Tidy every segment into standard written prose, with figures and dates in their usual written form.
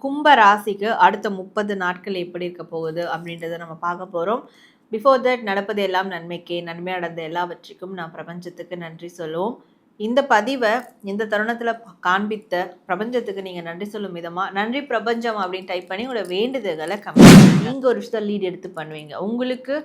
கும்ப ராசிக்கு அடுத்த 30 நாட்கள் எப்படி இருக்க போகுது அப்படின்றத நம்ம பார்க்க போகிறோம். பிஃபோர் தட் நடப்பது எல்லாம் நன்மைக்கே, நன்மையாக நடந்த எல்லாவற்றுக்கும் நான் பிரபஞ்சத்துக்கு நன்றி சொல்லுவோம். இந்த பதிவை இந்த தருணத்தில் காண்பித்த பிரபஞ்சத்துக்கு நீங்கள் நன்றி சொல்லும் விதமாக நன்றி பிரபஞ்சம் அப்படின்னு டைப் பண்ணி உங்களோட வேண்டுதல்களை கம்மி. நீங்கள் ஒரு விஷயத்தை லீட் எடுத்து பண்ணுவீங்க. உங்களுக்கு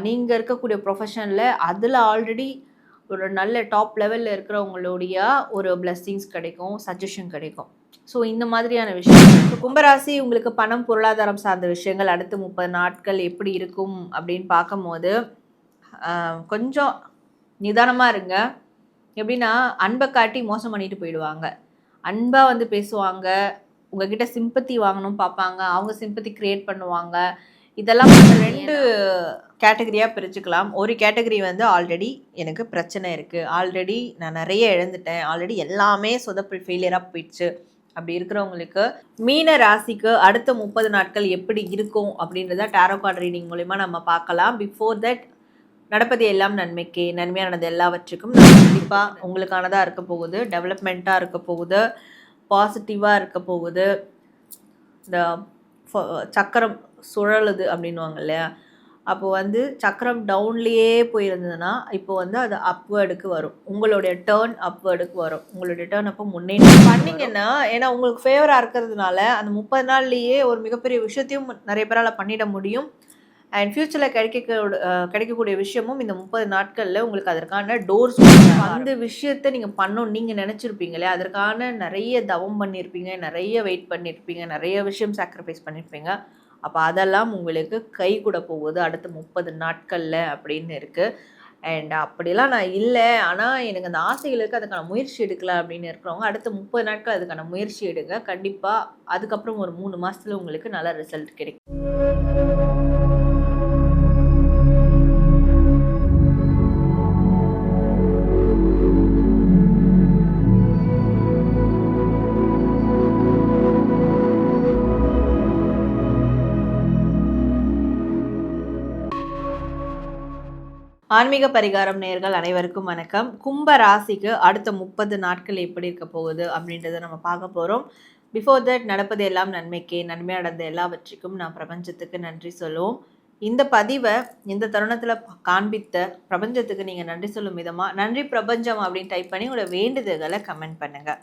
நீங்கள் இருக்கக்கூடிய ப்ரொஃபஷனில் அதில் ஆல்ரெடி ஒரு நல்ல டாப் லெவலில் இருக்கிறவங்களுடைய ஒரு பிளெஸ்ஸிங்ஸ் கிடைக்கும், சஜஷன் கிடைக்கும். ஸோ இந்த மாதிரியான விஷயம். கும்பராசி உங்களுக்கு பணம் பொருளாதாரம் சார்ந்த விஷயங்கள் அடுத்து 30 நாட்கள் எப்படி இருக்கும் அப்படின்னு பார்க்கும்போது கொஞ்சம் நிதானமாக இருங்க. எப்படின்னா அன்பை காட்டி மோசம் பண்ணிட்டு போயிடுவாங்க. அன்பாக வந்து பேசுவாங்க, உங்ககிட்ட சிம்பத்தி வாங்கணும் பார்ப்பாங்க, அவங்க சிம்பத்தி க்ரியேட் பண்ணுவாங்க. இதெல்லாம் 2 கேட்டகரியாக பிரிச்சுக்கலாம். ஒரு கேட்டகரி வந்து ஆல்ரெடி எனக்கு பிரச்சனை இருக்குது, ஆல்ரெடி நான் நிறைய இழந்துட்டேன், ஆல்ரெடி எல்லாமே சொதப்பல் ஃபெயிலியராக போயிடுச்சு. அப்படி இருக்கிறவங்களுக்கு மீன ராசிக்கு அடுத்த 30 நாட்கள் எப்படி இருக்கும் அப்படின்றத டேரோ கார்டு ரீடிங் மூலிமா நம்ம பார்க்கலாம். பிஃபோர் தட் நடப்பது எல்லாம் நன்மைக்கே, நன்மையாக நடந்த எல்லாவற்றுக்கும் கண்டிப்பாக உங்களுக்கானதாக இருக்க போகுது, டெவலப்மெண்ட்டாக இருக்க போகுது, பாசிட்டிவாக இருக்க போகுது. இந்த சக்கரம் சுழலுது அப்படின்வாங்க இல்லையா, அப்போ வந்து சக்கரம் டவுன்லேயே போயிருந்ததுன்னா இப்போ வந்து அது அப்வேர்டுக்கு வரும், உங்களுடைய டேர்ன் அப்வேர்டுக்கு வரும். உங்களுடைய டேர்ன் அப்போ முன்னேற்றம் பண்ணிங்கன்னா, ஏன்னா உங்களுக்கு ஃபேவராக இருக்கிறதுனால அந்த 30 நாள்லேயே ஒரு மிகப்பெரிய விஷயத்தையும் நிறைய பேரால் பண்ணிட முடியும். அண்ட் ஃப்யூச்சரில் கிடைக்கக்கூடிய விஷயமும் இந்த 30 நாட்களில் உங்களுக்கு அதற்கான டோர்ஸ், அந்த விஷயத்தை நீங்கள் பண்ணணும் நீங்கள் நினச்சிருப்பீங்களே, அதற்கான நிறைய தவம் பண்ணியிருப்பீங்க, நிறைய வெயிட் பண்ணியிருப்பீங்க, நிறைய விஷயம் சாக்ரிஃபைஸ் பண்ணியிருப்பீங்க. அப்போ அதெல்லாம் உங்களுக்கு கை கூட போகுது அடுத்த 30 நாட்களில் அப்படின்னு இருக்குது. அண்ட் அப்படிலாம் நான் இல்லை, ஆனால் எனக்கு அந்த ஆசைகள் இருக்குது, அதுக்கான முயற்சி எடுக்கல அப்படின்னு இருக்கிறவங்க அடுத்த 30 நாட்கள் அதுக்கான முயற்சி எடுங்க. கண்டிப்பாக அதுக்கப்புறம் ஒரு 3 மாதத்தில் உங்களுக்கு நல்ல ரிசல்ட் கிடைக்கும். ஆன்மீக பரிகாரம் நேயர்கள் அனைவருக்கும் வணக்கம். கும்ப ராசிக்கு அடுத்த 30 நாட்கள் எப்படி இருக்க போகுது அப்படின்றத நம்ம பார்க்க போகிறோம். பிஃபோர் தட் நடப்பது எல்லாம் நன்மைக்கே, நன்மையாக நடந்த எல்லாவற்றுக்கும் நான் பிரபஞ்சத்துக்கு நன்றி சொல்லுவோம். இந்த பதிவை இந்த தருணத்தில் காண்பித்த பிரபஞ்சத்துக்கு நீங்கள் நன்றி சொல்லும் விதமாக நன்றி பிரபஞ்சம் அப்படின்னு டைப் பண்ணி உங்களோட வேண்டுதல்களை கமெண்ட் பண்ணுங்கள்.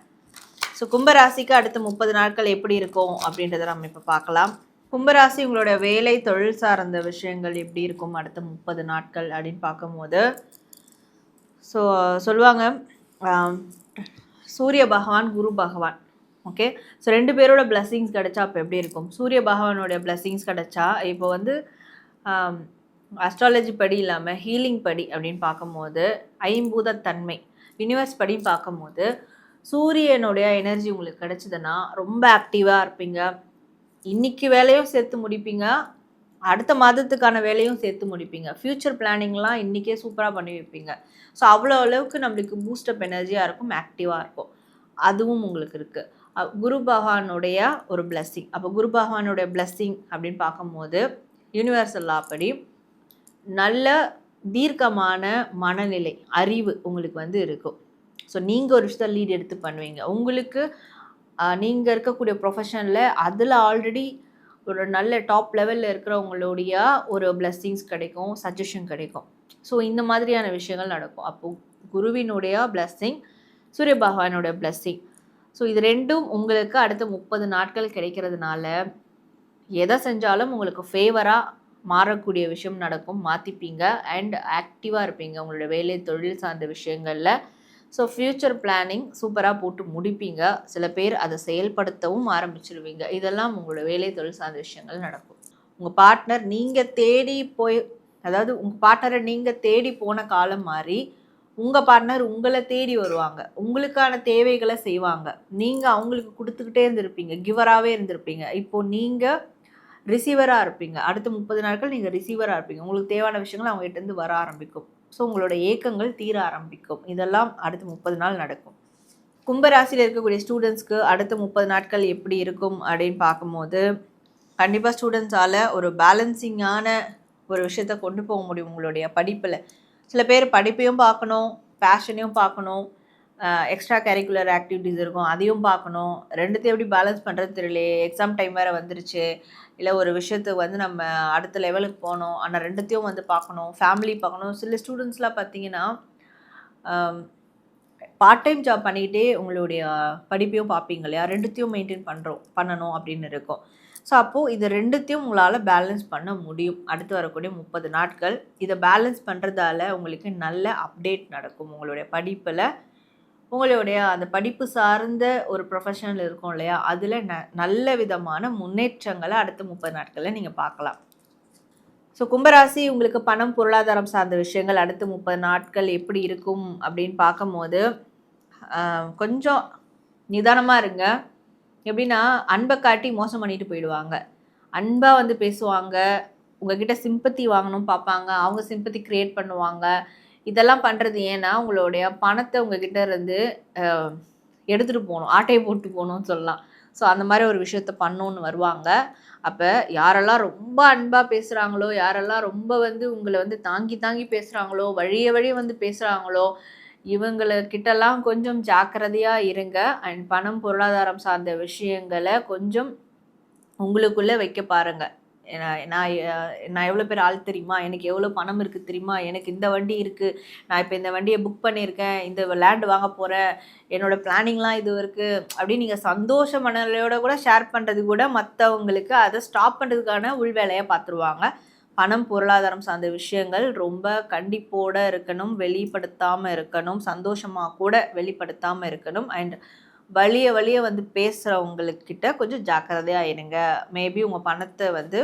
ஸோ கும்பராசிக்கு அடுத்த 30 நாட்கள் எப்படி இருக்கும் அப்படின்றத நம்ம இப்போ பார்க்கலாம். கும்பராசி உங்களோட வேலை தொழில் சார்ந்த விஷயங்கள் எப்படி இருக்கும் அடுத்த 30 நாட்கள் அப்படின்னு பார்க்கும்போது, ஸோ சொல்லுவாங்க சூரிய பகவான் குரு பகவான், ஓகே. ஸோ 2 பேரோட பிளெஸ்ஸிங்ஸ் கிடச்சா அப்போ எப்படி இருக்கும்? சூரிய பகவானோட பிளெஸ்ஸிங்ஸ் கிடச்சா இப்போ வந்து அஸ்ட்ராலஜி படி இல்லாமல் ஹீலிங் படி அப்படின்னு பார்க்கும்போது, ஐம்பூதத்தன்மை யூனிவர்ஸ் படி பார்க்கும்போது சூரியனுடைய எனர்ஜி உங்களுக்கு கிடச்சிதுன்னா ரொம்ப ஆக்டிவாக இருப்பீங்க. இன்றைக்கி வேலையும் சேர்த்து முடிப்பீங்க, அடுத்த மாதத்துக்கான வேலையும் சேர்த்து முடிப்பீங்க. ஃப்யூச்சர் பிளானிங்லாம் இன்றைக்கே சூப்பராக பண்ணி வைப்பீங்க. ஸோ அவ்வளோ அளவுக்கு நம்மளுக்கு பூஸ்டப் எனர்ஜியாக இருக்கும், ஆக்டிவாக இருக்கும். அதுவும் உங்களுக்கு இருக்குது. குரு பகவானுடைய ஒரு பிளெஸ்ஸிங். அப்போ குரு பகவானுடைய பிளெஸ்ஸிங் அப்படின்னு பார்க்கும்போது யூனிவர்சல் லா படி நல்ல தீர்க்கமான மனநிலை, அறிவு உங்களுக்கு வந்து இருக்கும். ஸோ நீங்கள் ஒரு விஷயத்தை லீட் எடுத்து பண்ணுவீங்க. உங்களுக்கு நீங்கள் இருக்கக்கூடிய ப்ரொஃபஷனில் அதில் ஆல்ரெடி ஒரு நல்ல டாப் லெவலில் இருக்கிறவங்களுடைய ஒரு பிளெஸ்ஸிங்ஸ் கிடைக்கும், சஜஷன் கிடைக்கும். ஸோ இந்த மாதிரியான விஷயங்கள் நடக்கும். அப்போது குருவினுடைய பிளெஸ்ஸிங், சூரிய பகவானுடைய பிளெஸ்ஸிங், ஸோ இது 2ம் உங்களுக்கு அடுத்த 30 நாட்கள் கிடைக்கிறதுனால எதை செஞ்சாலும் உங்களுக்கு ஃபேவராக மாறக்கூடிய விஷயம் நடக்கும், மாற்றிப்பீங்க. அண்ட் ஆக்டிவாக இருப்பீங்க உங்களோட வேலை தொழில் சார்ந்த விஷயங்களில். ஸோ ஃப்யூச்சர் பிளானிங் சூப்பராக போட்டு முடிப்பீங்க. சில பேர் அதை செயல்படுத்தவும் ஆரம்பிச்சிடுவீங்க. இதெல்லாம் உங்களோட வேலை தொழில் சார்ந்த விஷயங்கள் நடக்கும். உங்கள் பார்ட்னர் நீங்கள் தேடி போய், அதாவது உங்கள் பார்ட்னரை நீங்கள் தேடி போன காலம் மாறி உங்கள் பார்ட்னர் உங்களை தேடி வருவாங்க, உங்களுக்கான தேவைகளை செய்வாங்க. நீங்கள் அவங்களுக்கு கொடுத்துக்கிட்டே இருந்திருப்பீங்க, கிவராகவே இருந்திருப்பீங்க. இப்போது நீங்கள் ரிசீவராக இருப்பீங்க. அடுத்த 30 நாட்கள் நீங்கள் ரிசீவராக இருப்பீங்க. உங்களுக்கு தேவையான விஷயங்கள் அவங்ககிட்டேருந்து வர ஆரம்பிக்கும். ஸோ உங்களோட ஏக்கங்கள் தீர ஆரம்பிக்கும். இதெல்லாம் அடுத்த 30 நாள் நடக்கும். கும்பராசியில் இருக்கக்கூடிய ஸ்டூடெண்ட்ஸ்க்கு அடுத்த 30 நாட்கள் எப்படி இருக்கும் அப்படின்னு பார்க்கும்போது, கண்டிப்பாக ஸ்டூடெண்ட்ஸால் ஒரு பேலன்சிங்கான ஒரு விஷயத்தை கொண்டு போக முடியும் உங்களுடைய படிப்பில். சில பேர் படிப்பையும் பார்க்கணும், பேஷனையும் பார்க்கணும், எக்ஸ்ட்ரா கரிக்குலர் ஆக்டிவிட்டீஸ் இருக்கும், அதையும் பார்க்கணும். ரெண்டுத்தையும் எப்படி பேலன்ஸ் பண்ணுறது தெரியலையே, எக்ஸாம் டைம் வேறு வந்துருச்சு, இல்லை ஒரு விஷயத்துக்கு வந்து நம்ம அடுத்த லெவலுக்கு போகணும், ஆனால் ரெண்டுத்தையும் வந்து பார்க்கணும், ஃபேமிலி பார்க்கணும். சில ஸ்டூடெண்ட்ஸ்லாம் பார்த்தீங்கன்னா பார்ட் டைம் ஜாப் பண்ணிக்கிட்டே உங்களுடைய படிப்பையும் பார்ப்பீங்க இல்லையா, ரெண்டுத்தையும் பண்ணணும் அப்படின்னு இருக்கும். ஸோ அப்போது இது ரெண்டுத்தையும் உங்களால் பேலன்ஸ் பண்ண முடியும் அடுத்து வரக்கூடிய 30 நாட்கள். இதை பேலன்ஸ் பண்ணுறதால உங்களுக்கு நல்ல அப்டேட் நடக்கும் உங்களுடைய படிப்பில். உங்களுடைய அந்த படிப்பு சார்ந்த ஒரு ப்ரொஃபஷனல் இருக்கும் இல்லையா, அதில் நல்ல விதமான முன்னேற்றங்களை அடுத்த 30 நாட்களில் நீங்கள் பார்க்கலாம். ஸோ கும்பராசி, உங்களுக்கு பணம் பொருளாதாரம் சார்ந்த விஷயங்கள் அடுத்த 30 நாட்கள் எப்படி இருக்கும் அப்படின்னு பார்க்கும்போது கொஞ்சம் நிதானமாக இருங்க. எப்படின்னா, அன்பை காட்டி மோசம் பண்ணிட்டு போயிடுவாங்க. அன்பாக வந்து பேசுவாங்க, உங்ககிட்ட சிம்பத்தி வாங்கணும் பார்ப்பாங்க, அவங்க சிம்பத்தி க்ரியேட் பண்ணுவாங்க. இதெல்லாம் பண்ணுறது ஏன்னா, உங்களுடைய பணத்தை உங்ககிட்ட இருந்து எடுத்துகிட்டு போகணும், ஆட்டையை போட்டு போகணும்னு சொல்லலாம். ஸோ அந்த மாதிரி ஒரு விஷயத்த பண்ணணுன்னு வருவாங்க. அப்போ யாரெல்லாம் ரொம்ப அன்பாக பேசுகிறாங்களோ, யாரெல்லாம் ரொம்ப வந்து உங்களை வந்து தாங்கி தாங்கி பேசுகிறாங்களோ, வழிய வந்து பேசுகிறாங்களோ, இவங்கக்கிட்டலாம் கொஞ்சம் ஜாக்கிரதையாக இருங்க. அண்ட் பணம் பொருளாதாரம் சார்ந்த விஷயங்களை கொஞ்சம் உங்களுக்குள்ளே வைக்க பாருங்கள். நான் எவ்வளோ பேர் ஆள் தெரியுமா, எனக்கு எவ்வளோ பணம் இருக்குது தெரியுமா, எனக்கு இந்த வண்டி இருக்குது, நான் இப்போ இந்த வண்டியை புக் பண்ணியிருக்கேன், இந்த லேண்டு வாங்க போகிறேன், என்னோடய பிளானிங்லாம் இது இருக்குது அப்படின்னு நீங்கள் சந்தோஷ மனநிலையோட கூட ஷேர் பண்ணுறது கூட மற்றவங்களுக்கு அதை ஸ்டாப் பண்ணுறதுக்கான உள்வேலையை பார்த்துருவாங்க. பணம் பொருளாதாரம் சார்ந்த விஷயங்கள் ரொம்ப கண்டிப்போடு இருக்கணும், வெளிப்படுத்தாமல் இருக்கணும், சந்தோஷமாக கூட வெளிப்படுத்தாமல் இருக்கணும். அண்ட் வழிய வந்து பேசுகிறவங்கக்கிட்ட கொஞ்சம் ஜாக்கிரதையாக இருங்க. மேபி உங்கள் பணத்தை வந்து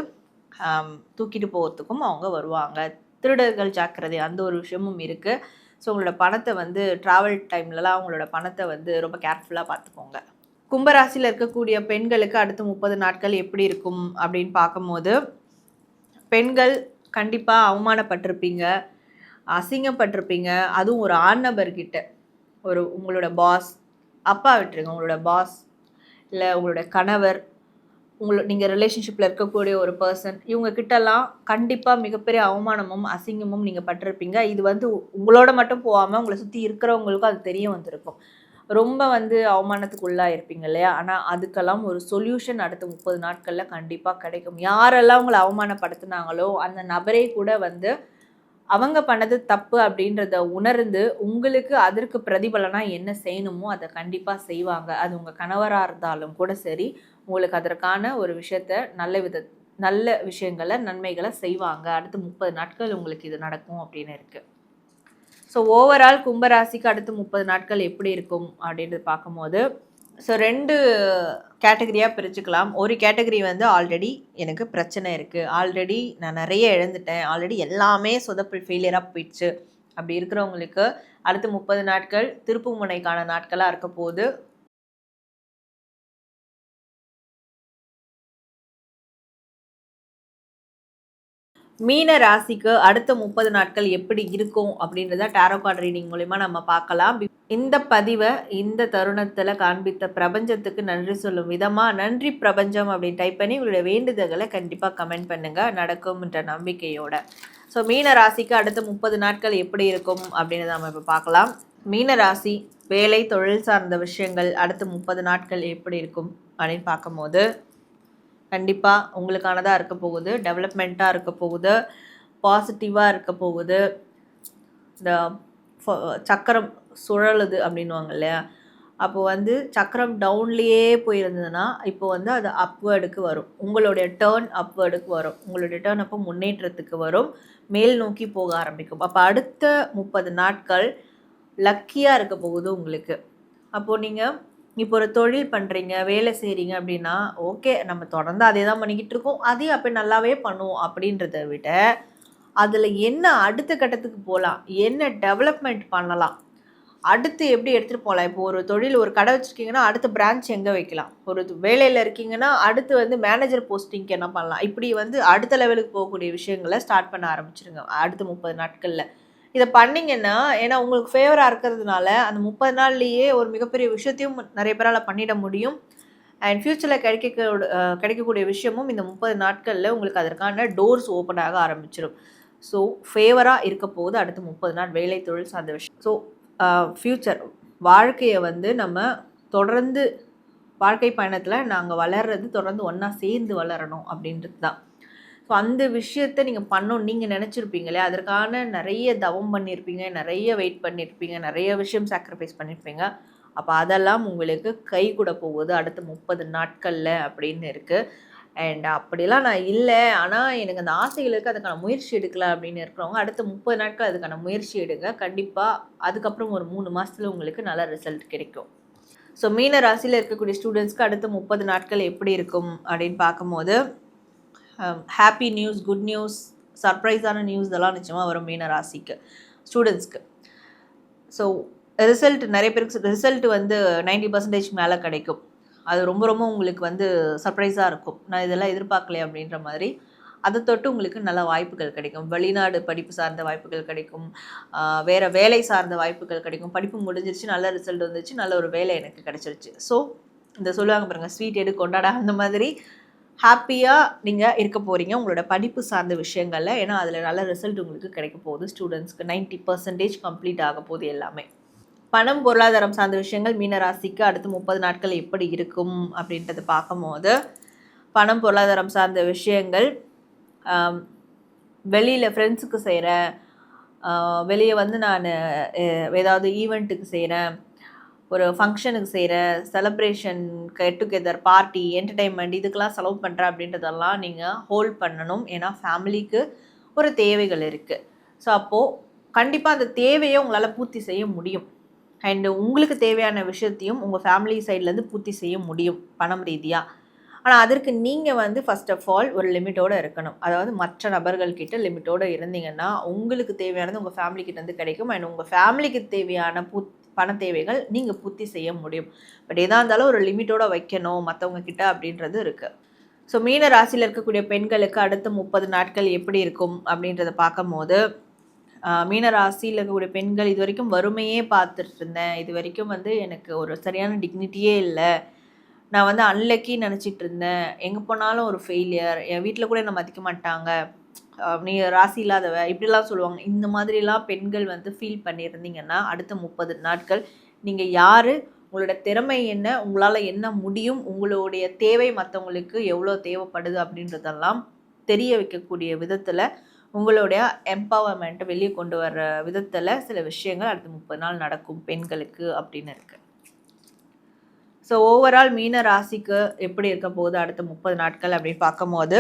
தூக்கிட்டு போகிறதுக்கும் அவங்க வருவாங்க. திருடர்கள் ஜாக்கிரதை, அந்த ஒரு விஷயமும் இருக்குது. ஸோ உங்களோட பணத்தை வந்து ட்ராவல் டைம்லலாம் அவங்களோட பணத்தை வந்து ரொம்ப கேர்ஃபுல்லாக பார்த்துக்கோங்க. கும்பராசியில் இருக்கக்கூடிய பெண்களுக்கு அடுத்த 30 நாட்கள் எப்படி இருக்கும் அப்படின்னு பார்க்கும்போது, பெண்கள் கண்டிப்பாக அவமானப்பட்டிருப்பீங்க, அசிங்கப்பட்டிருப்பீங்க. அதுவும் ஒரு ஆண் நபர்கிட்ட, உங்களோட பாஸ், அப்பா விட்டுருங்க, உங்களோட பாஸ் இல்லை உங்களோட கணவர், நீங்கள் ரிலேஷன்ஷிப்பில் இருக்கக்கூடிய ஒரு பர்சன், இவங்கக்கிட்டலாம் கண்டிப்பாக மிகப்பெரிய அவமானமும் அசிங்கமும் நீங்கள் பட்டிருப்பீங்க. இது வந்து உங்களோட மட்டும் போகாமல் உங்களை சுற்றி இருக்கிறவங்களுக்கும் அது தெரிய வந்திருக்கும். ரொம்ப வந்து அவமானத்துக்கு உள்ளாக இருப்பீங்க இல்லையா, ஆனால் அதுக்கெல்லாம் ஒரு சொல்யூஷன் அடுத்த 30 நாட்களில் கண்டிப்பாக கிடைக்கும். யாரெல்லாம் உங்களை அவமானப்படுத்தினாங்களோ அந்த நபரே கூட வந்து அவங்க பண்ணது தப்பு அப்படின்றத உணர்ந்து உங்களுக்கு அதற்கு பிரதிபலனாக என்ன செய்யணுமோ அதை கண்டிப்பாக செய்வாங்க. அது உங்கள் கணவராக இருந்தாலும் கூட சரி, உங்களுக்கு அதற்கான ஒரு விஷயத்த நல்ல விஷயங்களை நன்மைகளை செய்வாங்க. அடுத்து 30 நாட்கள் உங்களுக்கு இது நடக்கும் அப்படின்னு இருக்குது. ஸோ ஓவரால் கும்பராசிக்கு அடுத்து 30 நாட்கள் எப்படி இருக்கும் அப்படின்றது பார்க்கும்போது, ஸோ 2 கேட்டகரியாக பிரிச்சுக்கலாம். ஒரு கேட்டகரி வந்து ஆல்ரெடி எனக்கு பிரச்சனை இருக்குது, ஆல்ரெடி நான் நிறைய இழந்துட்டேன், ஆல்ரெடி எல்லாமே சொதப்பல் ஃபெயிலியராக போயிடுச்சு, அப்படி இருக்கிறவங்களுக்கு அடுத்து 30 நாட்கள் திருப்பு முனைக்கான நாட்களாக இருக்க போது. மீன ராசிக்கு அடுத்த 30 நாட்கள் எப்படி இருக்கும் அப்படின்றத டேரோ கார்டு ரீடிங் மூலிமா நம்ம பார்க்கலாம். இந்த பதிவை இந்த தருணத்தில் காண்பித்த பிரபஞ்சத்துக்கு நன்றி சொல்லும் விதமாக நன்றி பிரபஞ்சம் அப்படின்னு டைப் பண்ணி உங்களுடைய வேண்டுதல்களை கண்டிப்பாக கமெண்ட் பண்ணுங்கள், நடக்கும்ன்ற நம்பிக்கையோட. ஸோ மீன ராசிக்கு அடுத்த 30 நாட்கள் எப்படி இருக்கும் அப்படின்னு நம்ம இப்போ பார்க்கலாம். மீன ராசி வேலை தொழில் சார்ந்த விஷயங்கள் அடுத்த 30 நாட்கள் எப்படி இருக்கும் அப்படின்னு பார்க்கும்போது, கண்டிப்பாக உங்களுக்கானதாக இருக்க போகுது, டெவலப்மெண்ட்டாக இருக்க போகுது, பாசிட்டிவாக இருக்க போகுது. இந்த சக்கரம் சுழலுது அப்படின்வாங்க இல்லையா, அப்போது வந்து சக்கரம் டவுன்லேயே போயிருந்ததுன்னா இப்போ வந்து அது அப்வேர்டுக்கு வரும், உங்களுடைய டேர்ன் அப்வேர்டுக்கு வரும், உங்களுடைய டேர்ன் அப்போ முன்னேற்றத்துக்கு வரும், மேல் நோக்கி போக ஆரம்பிக்கும். அப்போ அடுத்த 30 நாட்கள் லக்கியாக இருக்க போகுது உங்களுக்கு. அப்போது நீங்கள் இப்போ ஒரு தொழில் பண்ணுறீங்க, வேலை செய்கிறீங்க அப்படின்னா, ஓகே நம்ம தொடர்ந்து அதே தான் பண்ணிக்கிட்டு இருக்கோம், அதையும் அப்போ நல்லாவே பண்ணுவோம் அப்படின்றத விட அதில் என்ன அடுத்த கட்டத்துக்கு போகலாம், என்ன டெவலப்மெண்ட் பண்ணலாம், அடுத்து எப்படி எடுத்துகிட்டு போகலாம். இப்போ ஒரு தொழில் ஒரு கடை வச்சுருக்கீங்கன்னா அடுத்த பிரான்ச் எங்கே வைக்கலாம், ஒரு வேலையில் இருக்கீங்கன்னா அடுத்து வந்து மேனேஜர் போஸ்டிங்க்கு என்ன பண்ணலாம், இப்படி வந்து அடுத்த லெவலுக்கு போகக்கூடிய விஷயங்களை ஸ்டார்ட் பண்ண ஆரம்பிச்சிருங்க அடுத்த 30 நாட்களில். இதை பண்ணிங்கன்னா, ஏன்னா உங்களுக்கு ஃபேவராக இருக்கிறதுனால அந்த 30 நாள்லேயே ஒரு மிகப்பெரிய விஷயத்தையும் நிறைய பேரால் பண்ணிட முடியும். அண்ட் ஃப்யூச்சரில் கிடைக்கக்கூடிய விஷயமும் இந்த 30 நாட்களில் உங்களுக்கு அதற்கான டோர்ஸ் ஓப்பன் ஆக ஆரம்பிச்சிடும். ஸோ ஃபேவராக இருக்க போது அடுத்த 30 நாள் வேலை தொழில் சார்ந்த விஷயம். ஸோ ஃப்யூச்சர் வாழ்க்கையை வந்து நம்ம தொடர்ந்து வாழ்க்கை பயணத்தில் நாங்கள் வளர்றது தொடர்ந்து ஒன்றா சேர்ந்து வளரணும் அப்படின்றது தான். ஸோ அந்த விஷயத்த நீங்கள் பண்ணணும் நீங்கள் நினச்சிருப்பீங்களே, அதற்கான நிறைய தவம் பண்ணியிருப்பீங்க, நிறைய வெயிட் பண்ணியிருப்பீங்க, நிறைய விஷயம் சாக்ரிஃபைஸ் பண்ணியிருப்பீங்க. அப்போ அதெல்லாம் உங்களுக்கு கை கூட போகுது அடுத்த 30 நாட்களில் அப்படின்னு இருக்குது. அண்ட் அப்படிலாம் நான் இல்லை, ஆனால் எனக்கு அந்த ஆசைகள் இருக்குது, அதுக்கான முயற்சி எடுக்கல அப்படின்னு இருக்கிறவங்க அடுத்த 30 நாட்கள் அதுக்கான முயற்சி எடுங்க. கண்டிப்பாக அதுக்கப்புறம் ஒரு 3 மாதத்தில் உங்களுக்கு நல்ல ரிசல்ட் கிடைக்கும். ஸோ மீன ராசியில் இருக்கக்கூடிய ஸ்டூடெண்ட்ஸ்க்கு அடுத்த 30 நாட்கள் எப்படி இருக்கும் அப்படின்னு பார்க்கும்போது ஹாப்பி நியூஸ், குட் நியூஸ், சர்ப்ரைஸான நியூஸ் இதெல்லாம் நிச்சயமாக வரும் மீன ராசிக்கு ஸ்டூடெண்ட்ஸ்க்கு. ஸோ ரிசல்ட் நிறைய பேருக்கு ரிசல்ட் வந்து 90% மேலே கிடைக்கும். அது ரொம்ப ரொம்ப உங்களுக்கு வந்து சர்ப்ரைஸாக இருக்கும். நான் இதெல்லாம் எதிர்பார்க்கலையே அப்படின்ற மாதிரி. அதை தொட்டு உங்களுக்கு நல்ல வாய்ப்புகள் கிடைக்கும். வெளிநாடு படிப்பு சார்ந்த வாய்ப்புகள் கிடைக்கும், வேறு வேலை சார்ந்த வாய்ப்புகள் கிடைக்கும். படிப்பு முடிஞ்சிருச்சு, நல்ல ரிசல்ட் வந்துச்சு, நல்ல ஒரு வேலை எனக்கு கிடைச்சிருச்சு. ஸோ இந்த சொல்லுவாங்க பாருங்கள், ஸ்வீட் எடு கொண்டாட, அந்த மாதிரி ஹாப்பியாக நீங்கள் இருக்க போகிறீங்க உங்களோட படிப்பு சார்ந்த விஷயங்களில். ஏன்னா அதில் நல்ல ரிசல்ட் உங்களுக்கு கிடைக்க போகுது. ஸ்டூடெண்ட்ஸ்க்கு 90% கம்ப்ளீட் ஆக போகுது எல்லாமே. பணம் பொருளாதாரம் சார்ந்த விஷயங்கள் மீனராசிக்கு அடுத்து 30 நாட்கள் எப்படி இருக்கும் அப்படின்றத பார்க்கும்போது, பணம் பொருளாதாரம் சார்ந்த விஷயங்கள் வெளியில் ஃப்ரெண்ட்ஸுக்கு செய்கிறேன், வெளியே வந்து நான் ஏதாவது ஈவெண்ட்டுக்கு செய்கிறேன், ஒரு ஃபங்க்ஷனுக்கு செய்கிறேன், celebration, get together, party, entertainment இதுக்கெல்லாம் செலவு பண்ணுறேன் அப்படின்றதெல்லாம் நீங்கள் ஹோல்ட் பண்ணணும். ஏன்னா ஃபேமிலிக்கு ஒரு தேவைகள் இருக்குது. ஸோ அப்போது கண்டிப்பாக அந்த தேவையை உங்களால் பூர்த்தி செய்ய முடியும். அண்டு உங்களுக்கு தேவையான விஷயத்தையும் உங்கள் ஃபேமிலி சைட்லேருந்து பூர்த்தி செய்ய முடியும் பணம் ரீதியாக. ஆனால் அதற்கு நீங்கள் வந்து ஃபர்ஸ்ட் ஆஃப் ஆல் ஒரு லிமிட்டோடு இருக்கணும். அதாவது மற்ற நபர்கள்கிட்ட லிமிட்டோடு இருந்தீங்கன்னா உங்களுக்கு தேவையானது உங்கள் ஃபேமிலிக்கிட்டேருந்து கிடைக்கும். அண்ட் உங்கள் ஃபேமிலிக்கு தேவையான பண தேவைகள் நீங்கள் பூர்த்தி செய்ய முடியும். பட் எதாக இருந்தாலும் ஒரு லிமிட்டோடு வைக்கணும் மற்றவங்க கிட்ட அப்படின்றது இருக்குது. ஸோ மீன ராசியில் இருக்கக்கூடிய பெண்களுக்கு அடுத்த 30 நாட்கள் எப்படி இருக்கும் அப்படின்றத பார்க்கும்போது, மீன ராசியில் இருக்கக்கூடிய பெண்கள் இது வரைக்கும் வறுமையே பார்த்துட்டு இருந்தேன், இது வரைக்கும் வந்து எனக்கு ஒரு சரியான டிக்னிட்டியே இல்லை, நான் வந்து அன்லக்கி நினச்சிட்டு இருந்தேன், எங்கே போனாலும் ஒரு ஃபெயிலியர், என் வீட்டில் கூட என்னை மதிக்க மாட்டாங்க, நீ ராசி இல்லாதவ இப்படிலாம் சொல்லுவாங்க. இந்த மாதிரிலாம் பெண்கள் வந்து ஃபீல் பண்ணியிருந்தீங்கன்னா அடுத்த 30 நாட்கள் நீங்கள் யார், உங்களோட திறமை என்ன, உங்களால் என்ன முடியும், உங்களுடைய தேவை மற்றவங்களுக்கு எவ்வளோ தேவைப்படுது அப்படின்றதெல்லாம் தெரிய வைக்கக்கூடிய விதத்தில், உங்களுடைய எம்பவர்மெண்ட்டை வெளியே கொண்டு வர்ற விதத்தில் சில விஷயங்கள் அடுத்த 30 நாள் நடக்கும் பெண்களுக்கு அப்படின்னு இருக்குது. ஸோ ஓவரால் மீன ராசிக்கு எப்படி இருக்க போகுது அடுத்த 30 நாட்கள் அப்படின்னு பார்க்கும்போது,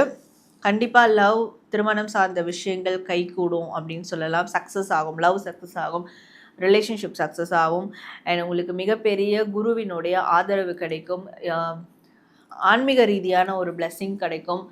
கண்டிப்பாக லவ், திருமணம் சார்ந்த விஷயங்கள் கைகூடும் அப்படின்னு சொல்லலாம். சக்ஸஸ் ஆகும், லவ் சக்ஸஸ் ஆகும், ரிலேஷன்ஷிப் சக்ஸஸ் ஆகும். அண்ட் உங்களுக்கு மிகப்பெரிய குருவினுடைய ஆதரவு கிடைக்கும், ஆன்மீக ரீதியான ஒரு பிளெஸ்ஸிங் கிடைக்கும்.